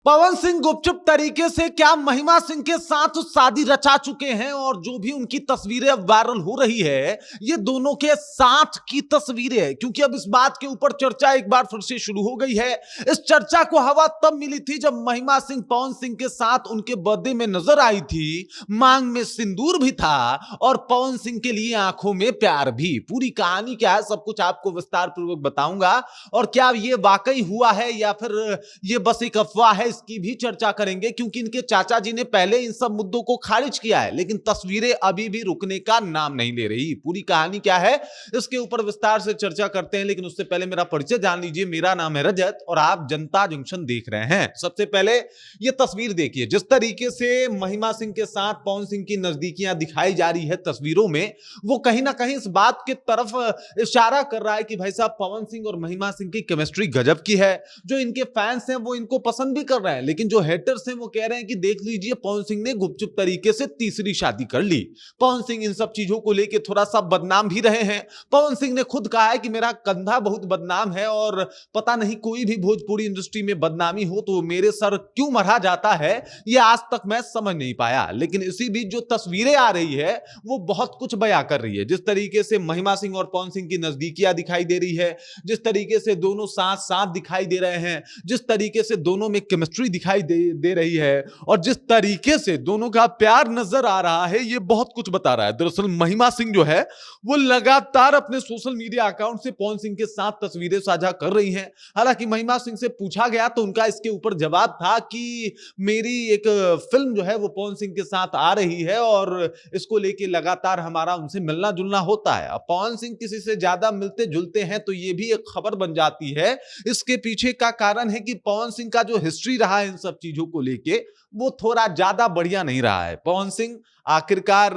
पवन सिंह गुपचुप तरीके से क्या महिमा सिंह के साथ शादी रचा चुके हैं और जो भी उनकी तस्वीरें वायरल हो रही है ये दोनों के साथ की तस्वीरें हैं, क्योंकि अब इस बात के ऊपर चर्चा एक बार फिर से शुरू हो गई है। इस चर्चा को हवा तब मिली थी जब महिमा सिंह पवन सिंह के साथ उनके बर्थडे में नजर आई थी। मांग में सिंदूर भी था और पवन सिंह के लिए आंखों में प्यार भी। पूरी कहानी क्या है सब कुछ आपको विस्तार पूर्वक बताऊंगा और क्या ये वाकई हुआ है या फिर ये बस एक अफवाह है, इसकी भी चर्चा करेंगे, क्योंकि इनके चाचा जी ने पहले इन सब मुद्दों को खारिज किया है, लेकिन तस्वीरें अभी भी रुकने का नाम नहीं ले रही। पूरी कहानी क्या है इसके ऊपर विस्तार से चर्चा करते हैं, लेकिन उससे पहले मेरा परिचय जान लीजिए। मेरा नाम है रजत और आप जनता जंक्शन देख रहे हैं। सबसे पहले ये तस्वीर देखिए, जिस तरीके से महिमा सिंह के साथ पवन सिंह की नजदीकियां दिखाई जा रही है तस्वीरों में, वो कहीं ना कहीं इस बात की तरफ इशारा कर रहा है कि भाई साहब पवन सिंह और महिमा सिंह की केमिस्ट्री गजब की है। जो इनके फैंस हैं वो इनको पसंद भी कर रहे हैं, लेकिन जो हेटर्स हैं वो कह रहे हैं कि देख लीजिए पवन सिंह ने गुपचुप तरीके से तीसरी शादी कर ली। पवन सिंह इन सब चीजों को लेकर थोड़ा सा बदनाम भी रहे हैं। पवन सिंह ने खुद कहा है कि मेरा कंधा बहुत बदनाम है और पता नहीं कोई भी भोजपुरी इंडस्ट्री में बदनामी हो तो मेरे सर क्यों मढ़ा जाता है, ये आज तक मैं समझ नहीं पाया। लेकिन इसी बीच जो तस्वीरें आ रही है वो बहुत कुछ बयां कर रही है। जिस तरीके से महिमा सिंह और पवन सिंह की नजदीकियां दिखाई दे रही है, जिस तरीके से दोनों साथ साथ दिखाई दे रहे हैं, जिस तरीके से दोनों में केमिस्ट्री दिखाई दे रही है और जिस तरीके से दोनों का प्यार नजर आ रहा है, ये बहुत कुछ बता रहा है। दरअसल महिमा सिंह जो है वो लगातार अपने सोशल मीडिया अकाउंट से पवन सिंह के साथ तस्वीरें साझा कर रही हैं। हालांकि महिमा सिंह से पूछा गया तो उनका इसके ऊपर जवाब था कि मेरी एक फिल्म जो है वो पवन सिंह के साथ आ रही है और इसको लेके लगातार हमारा उनसे मिलना जुलना होता है। अब पवन सिंह किसी से ज्यादा मिलते जुलते हैं तो ये भी एक खबर बन जाती है। इसके पीछे का कारण है कि पवन सिंह का जो हिस्ट्री रहा है इन सब चीजों को लेके वो थोड़ा ज्यादा बढ़िया नहीं रहा है। पवन सिंह आखिरकार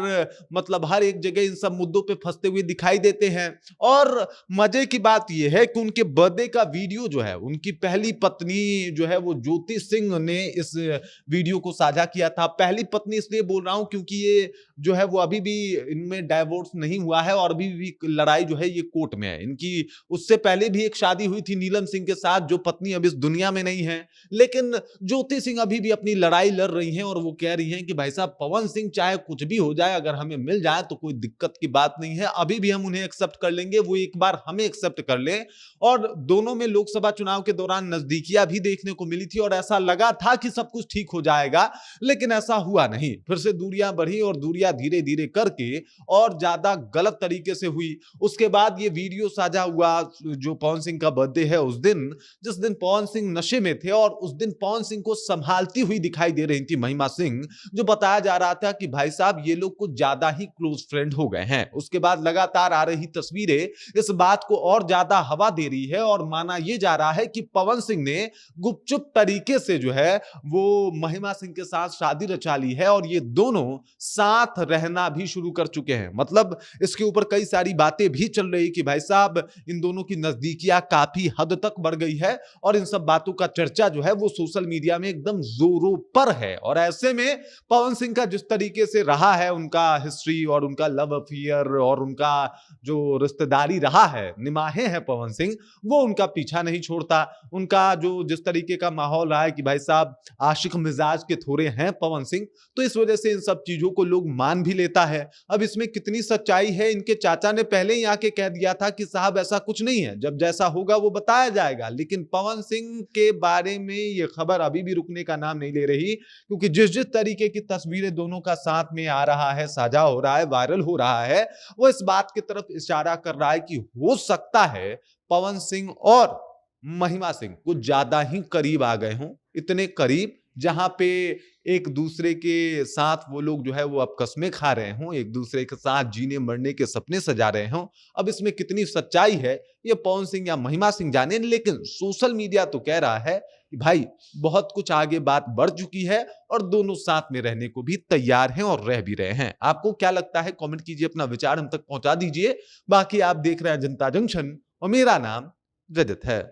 मतलब हर एक जगह इन सब मुद्दों पे फंसते हुए दिखाई देते हैं। और मजे की बात यह है कि उनके बर्थडे का वीडियो जो है उनकी पहली पत्नी जो है वो ज्योति सिंह ने इस वीडियो को साझा किया था। पहली पत्नी इसलिए बोल रहा हूं क्योंकि ये जो है वो अभी भी इनमें डाइवोर्स नहीं हुआ है और अभी भी लड़ाई जो है ये कोर्ट में है इनकी। उससे पहले भी एक शादी हुई थी नीलम सिंह के साथ, जो पत्नी अब इस दुनिया में नहीं है, लेकिन ज्योति सिंह अभी भी अपनी लड़ाई लड़ रही हैं और वो कह रही हैं कि भाई साहब पवन सिंह चाहे कुछ भी हो जाए, अगर हमें मिल जाए तो कोई दिक्कत की बात नहीं है, अभी भी हम उन्हें एक्सेप्ट कर लेंगे, वो एक बार हमें एक्सेप्ट कर लें। और दोनों में लोकसभा चुनाव के दौरान नजदीकियां भी देखने को मिली थी और ऐसा लगा था कि सब कुछ ठीक हो जाएगा, लेकिन ऐसा हुआ नहीं। फिर से दूरियां बढ़ी और दूरियां धीरे धीरे करके और ज्यादा गलत तरीके से हुई। उसके बाद ये वीडियो साझा हुआ जो पवन सिंह का बर्थडे है उस दिन, जिस दिन पवन सिंह नशे में थे और उस दिन पवन सिंह को संभालती हुई दिखाई दे रही थी महिमा सिंह, जो बताया जा रहा था कि भाई साहब ये लोग कुछ ज्यादा ही क्लोज फ्रेंड हो गए हैं। उसके बाद लगातार आ रही तस्वीरें इस बात को और ज्यादा हवा दे रही है और माना यह जा रहा है कि पवन सिंह ने गुपचुप तरीके से जो है वो महिमा सिंह के साथ शादी रचा ली है और ये दोनों साथ रहना भी शुरू कर चुके हैं। मतलब इसके ऊपर कई सारी बातें भी चल रही कि भाई साहब इन दोनों की नजदीकियां काफी हद तक बढ़ गई है और इन सब बातों का चर्चा जो है वो सोशल मीडिया में एकदम जोरों पर है। और ऐसे में पवन सिंह का जिस तरीके से रहा है उनका हिस्ट्री और उनका लव अफेयर और उनका जो रिश्तेदारी रहा है, निमाहे हैं पवन सिंह, वो उनका पीछा नहीं छोड़ता। उनका जो जिस तरीके का माहौल रहा है कि भाई साहब आशिक मिजाज के थोड़े हैं पवन सिंह, तो इस वजह से इन सब चीजों को लोग मान भी लेता है। अब इसमें कितनी सच्चाई है, इनके चाचा ने पहले ही आके कह दिया था कि साहब ऐसा कुछ नहीं है, जब जैसा होगा वो बताया जाएगा। लेकिन पवन सिंह के बारे में ये खबर अभी भी रुकने का नाम नहीं ले रही, क्योंकि जिस जिस तरीके की तस्वीरें दोनों का साथ में आ रहा है, साझा हो रहा है, वायरल हो रहा है, वो इस बात की तरफ इशारा कर रहा है कि हो सकता है पवन सिंह और महिमा सिंह कुछ ज्यादा ही करीब आ गए हों। इतने करीब जहां पे एक दूसरे के साथ वो लोग जो है वो अब कस्में खा रहे हों, एक दूसरे के साथ जीने मरने के सपने सजा रहे हों। अब इसमें कितनी सच्चाई है ये पवन सिंह या महिमा सिंह जाने, लेकिन सोशल मीडिया तो कह रहा है कि भाई बहुत कुछ आगे बात बढ़ चुकी है और दोनों साथ में रहने को भी तैयार हैं और रह भी रहे हैं। आपको क्या लगता है कमेंट कीजिए, अपना विचार हम तक पहुंचा दीजिए। बाकी आप देख रहे हैं जनता जंक्शन और मेरा नाम रजत है।